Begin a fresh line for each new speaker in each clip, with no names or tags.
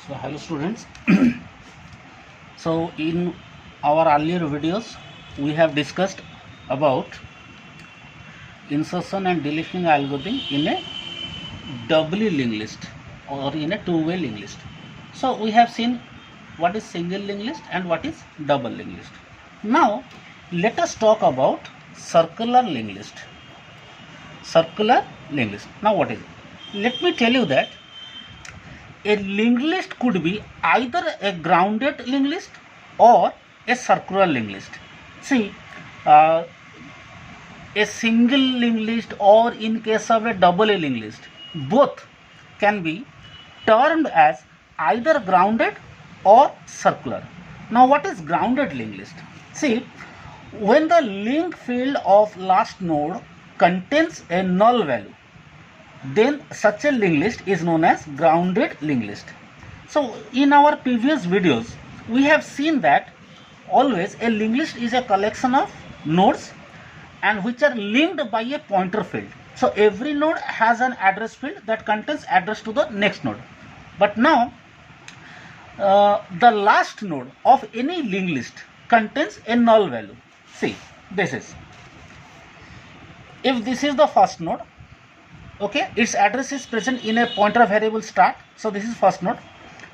So hello students. So in our earlier videos we have discussed about insertion and deletion algorithm in a doubly linked list or in a two-way linked list. So we have seen what is single linked list and what is double linked list. Now let us talk about circular linked list. Circular linked list. Now what is it? Let me tell you that a linked list could be either a grounded linked list or a circular linked list. See, a single linked list or in case of a double linked list, both can be termed as either grounded or circular. Now what is grounded linked list? See, when the link field of last node contains a null value, then such a linked list is known as grounded linked list. So in our previous videos we have seen that always a linked list is a collection of nodes and which are linked by a pointer field. So every node has an address field that contains address to the next node. But now the last node of any linked list contains a null value. See, this is, if this is the first node, okay, its address is present in a pointer variable start. So this is first node.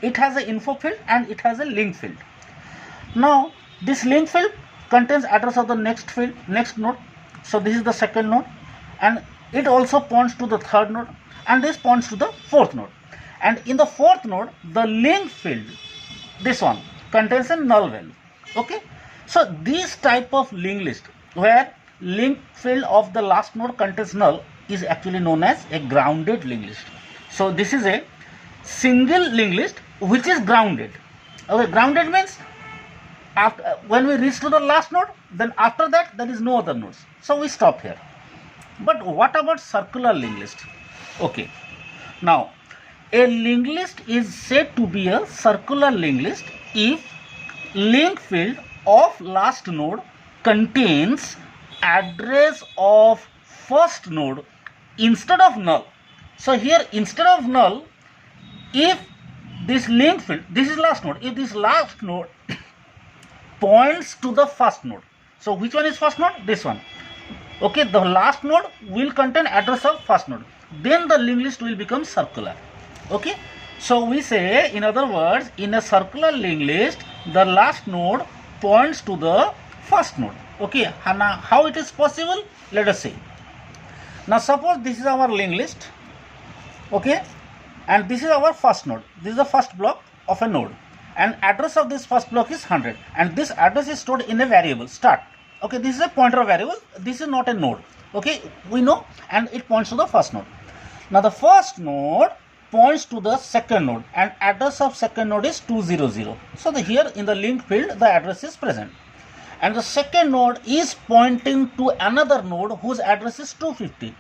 It has an info field and it has a link field. Now this link field contains address of the next field, next node. So this is the second node, and it also points to the third node, and this points to the fourth node. And in the fourth node, the link field, this one, contains a null value. Okay, so this type of linked list where link field of the last node contains null is actually known as a grounded linked list. So this is a single linked list which is grounded. Okay, grounded means after when we reach to the last node, then after that there is no other nodes. So we stop here. But what about circular linked list? Okay, now a linked list is said to be a circular linked list if link field of last node contains address of first node instead of null. So here instead of null, if this link field, this is last node, if this last node points to the first node, so which one is first node? This one. Okay, the last node will contain address of first node, then the linked list will become circular. Okay, so we say, in other words, in a circular linked list the last node points to the first node. Okay, now how it is possible? Let us see. Now suppose this is our linked list, okay, and this is our first node. This is the first block of a node, and address of this first block is 100, and this address is stored in a variable start. Okay, this is a pointer variable, this is not a node. Okay, we know, and it points to the first node. Now the first node points to the second node, and address of second node is 200. So here in the link field the address is present. And the second node is pointing to another node whose address is 250.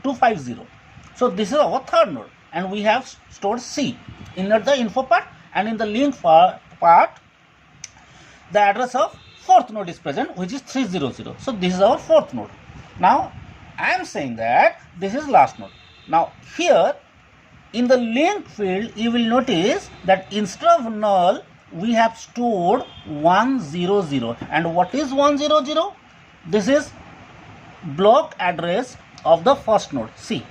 So this is our third node, and we have stored C in the info part, and in the link part the address of fourth node is present, which is 300. So this is our fourth node. Now I am saying that this is last node. Now here in the link field you will notice that instead of null we have stored 100. And what is 100? This is block address of the first node, C.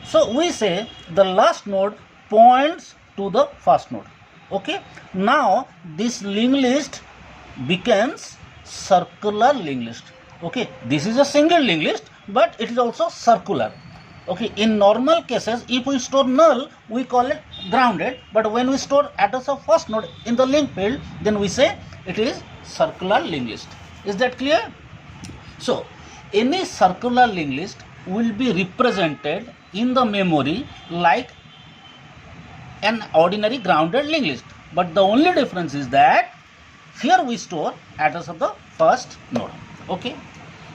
So we say the last node points to the first node. Okay, now this linked list becomes circular linked list. Okay, this is a single linked list, but it is also circular. Okay, in normal cases if we store null we call it grounded, but when we store address of first node in the link field, then we say it is circular linked list. Is that clear? So any circular linked list will be represented in the memory like an ordinary grounded linked list, but the only difference is that here we store address of the first node. Okay,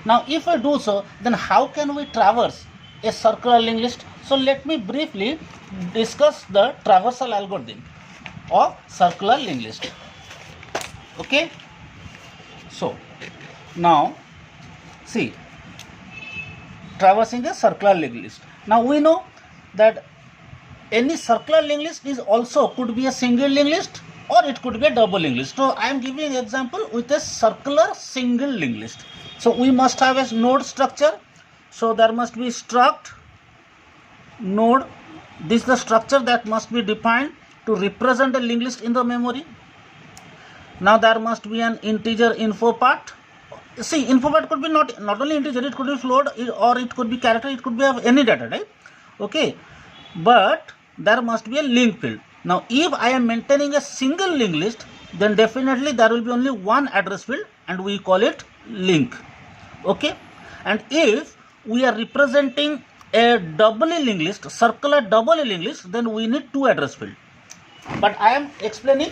now if we do so, then how can we traverse a circular linked list? So let me briefly discuss the traversal algorithm of circular linked list. Okay, so now see, traversing a circular linked list. Now we know that any circular linked list is also could be a single linked list or it could be a double linked list. So I am giving an example with a circular single linked list. So we must have a node structure. So there must be struct node. This is the structure that must be defined to represent a linked list in the memory. Now there must be an integer info part. See, info part could be not only integer, it could be float or it could be character, it could be of any data type. Okay, but there must be a link field. Now if I am maintaining a single linked list, then definitely there will be only one address field and we call it link. Okay, and if we are representing a doubly linked list, circular doubly linked list, then we need two address field. But I am explaining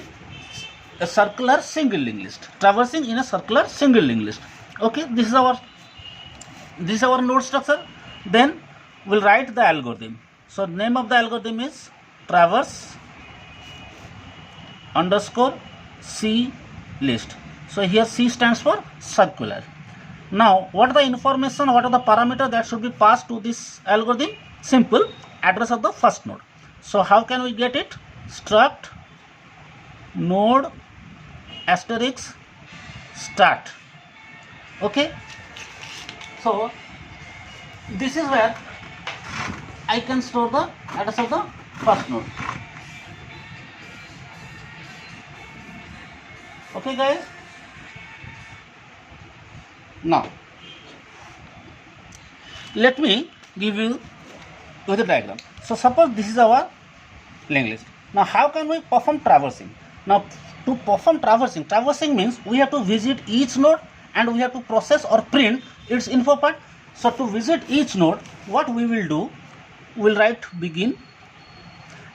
a circular single linked list, traversing in a circular single linked list. Okay, this is our node structure. Then we'll write the algorithm. So name of the algorithm is traverse underscore C list. So here C stands for circular. Now what are the information, what are the parameter that should be passed to this algorithm? Simple, address of the first node. So how can we get it? Struct node asterisk start. Okay, so this is where I can store the address of the first node. Okay guys, now let me give you with a diagram. So suppose this is our linked list. Now how can we perform traversing? Now to perform traversing means we have to visit each node and we have to process or print its info part. So to visit each node, what we will do, we will write begin,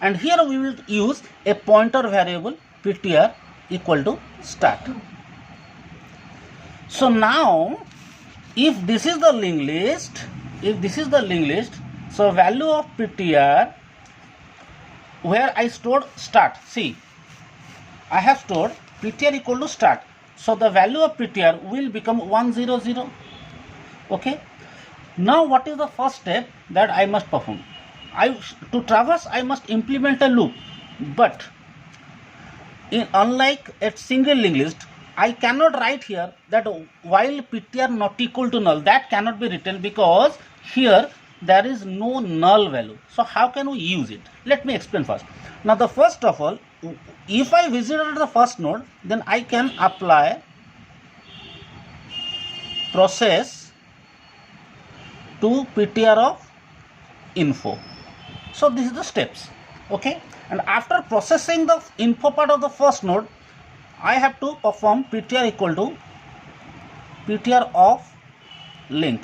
and here we will use a pointer variable ptr equal to start. So now if this is the linked list, so value of ptr where I stored start. See, I have stored ptr equal to start. So the value of ptr will become 100. Okay. Now what is the first step that I must perform? To traverse I must implement a loop, but unlike a single linked list, I cannot write here that while ptr not equal to null. That cannot be written because here there is no null value. So how can we use it? Let me explain first. Now the first of all, if I visited the first node, then I can apply process to ptr of info. So this is the steps. Okay, and after processing the info part of the first node, I have to perform ptr equal to ptr of link.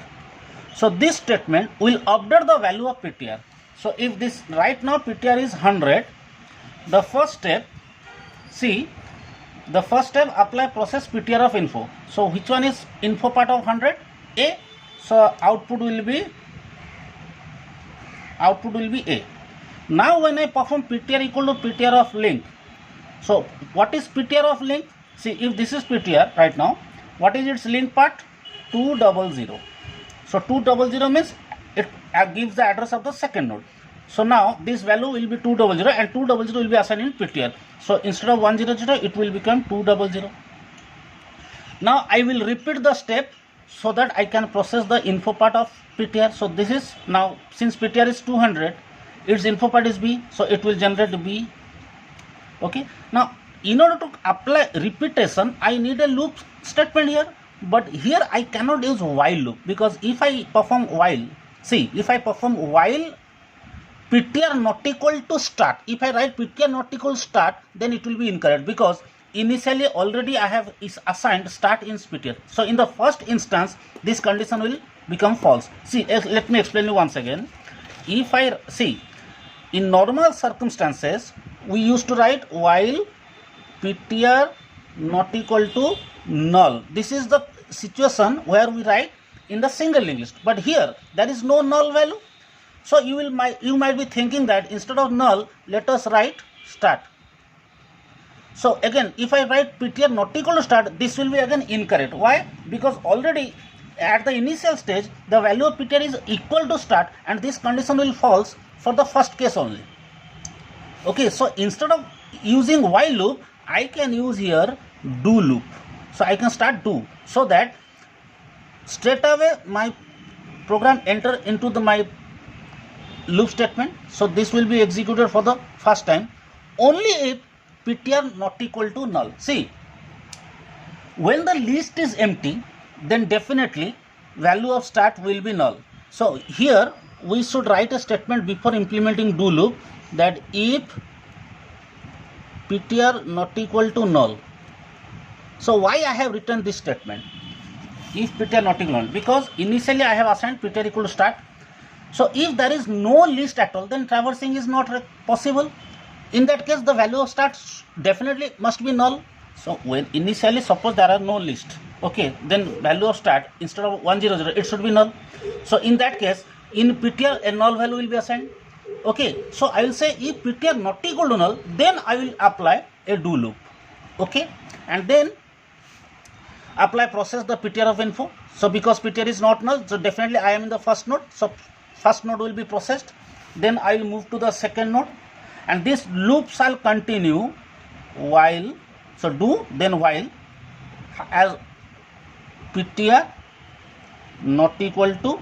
So this statement will update the value of ptr. So if this right now ptr is 100, the first step, see, the first step apply process ptr of info. So which one is info part of 100? A. So output will be A. Now when I perform ptr equal to ptr of link, so what is ptr of link? See, if this is ptr right now, what is its link part? 200. So 200 means it gives the address of the second node. So now this value will be 200 and 200 will be assigned in ptr. So instead of 100 it will become 200. Now I will repeat the step so that I can process the info part of ptr. So this is now, since ptr is 200, its info part is b, so it will generate b. Okay, now in order to apply repetition, I need a loop statement here, but here I cannot use while loop, because if I perform while, see, if I perform while ptr not equal to start, if I write ptr not equal to start, then it will be incorrect, because initially already I have assigned start in ptr. So in the first instance this condition will become false. See, let me explain you once again. If I see, in normal circumstances we used to write while ptr not equal to null. This is the situation where we write in the single linked list, but here there is no null value. So you might be thinking that instead of null, let us write start. So again, if I write ptr not equal to start, this will be again incorrect. Why? Because already at the initial stage the value of ptr is equal to start, and this condition will false for the first case only. Okay, so instead of using while loop, I can use here do loop. So I can start do, so that straight away my program enter into my loop statement. So this will be executed for the first time only if ptr not equal to null. See, when the list is empty, then definitely value of start will be null. So here we should write a statement before implementing do loop, that if ptr not equal to null. So why I have written this statement, if ptr not equal to null? Because initially I have assigned ptr equal to start. So if there is no list at all, then traversing is not possible. In that case, the value of start definitely must be null. So when initially suppose there are no list, okay, then value of start instead of 100, it should be null. So in that case, in ptr a null value will be assigned. Okay, so I will say if ptr not equal to null, then I will apply a do loop. Okay, and then apply process the ptr of info. So because ptr is not null, so definitely I am in the first node. So first node will be processed. Then I will move to the second node, and this loop shall continue while, so do then while, as ptr not equal to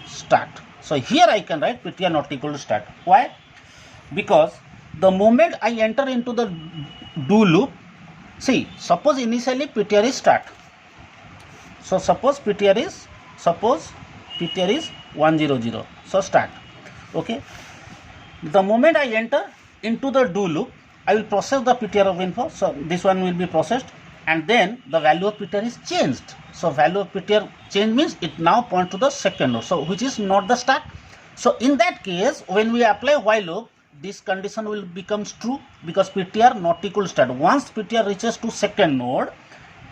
start. So here I can write ptr not equal to start. Why? Because the moment I enter into the do loop, see, suppose initially ptr is start. So suppose ptr is 100, so start. Okay, the moment I enter into the do loop, I will process the ptr of info. So this one will be processed, and then the value of ptr is changed. So value of ptr change means it now points to the second node, so which is not the start. So in that case, when we apply while loop, this condition will become true, because ptr not equal to start. Once ptr reaches to second node,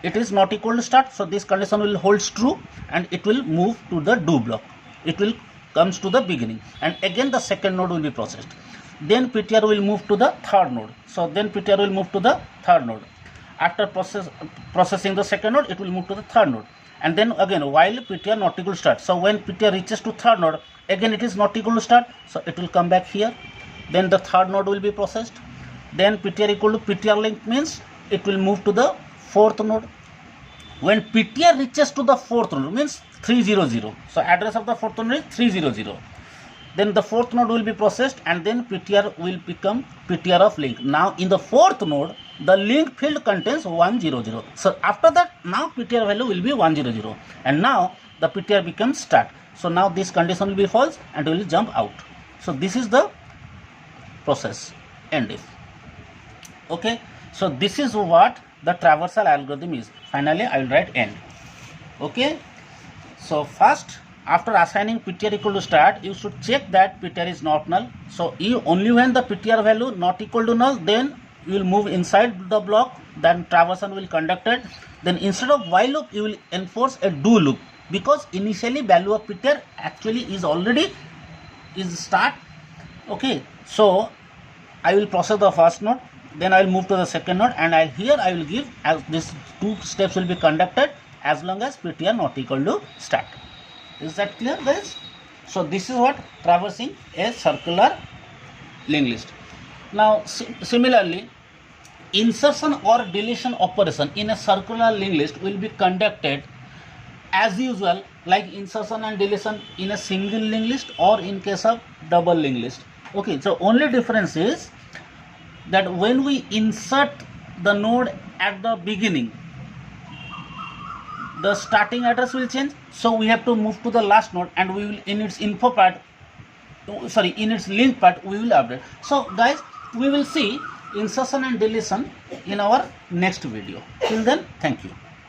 it is not equal to start. So this condition will hold true, and it will move to the do block. It will comes to the beginning, and again the second node will be processed. Then ptr will move to the third node. So then ptr will move to the third node. After processing the second node, it will move to the third node, and then again while ptr not equal to start. So when ptr reaches to third node, again it is not equal to start, so it will come back here. Then the third node will be processed. Then ptr equal to ptr link means it will move to the fourth node. When ptr reaches to the fourth node means 300, so address of the fourth node is 300. Then the fourth node will be processed, and then ptr will become ptr of link. Now in the fourth node, the link field contains 100. So after that, now ptr value will be 100, and now the ptr becomes start. So now this condition will be false, and will jump out. So this is the process end if. Okay, so this is what the traversal algorithm is. Finally I will write end. Okay, so first, after assigning ptr equal to start, you should check that ptr is not null. So you only when the ptr value not equal to null, then you will move inside the block, then traversal will conducted. Then instead of while loop, you will enforce a do loop, because initially value of ptr actually is already is start. Okay, so I will process the first node, then I will move to the second node, and here I will give, as these two steps will be conducted as long as ptr not equal to start. Is that clear, guys? So this is what traversing a circular linked list. Now similarly, insertion or deletion operation in a circular linked list will be conducted as usual, like insertion and deletion in a single linked list or in case of double linked list. Okay, so only difference is that when we insert the node at the beginning, the starting address will change, so we have to move to the last node, and we will in its info part, in its link part, we will update. So guys, we will see insertion and deletion in our next video. Till then, thank you.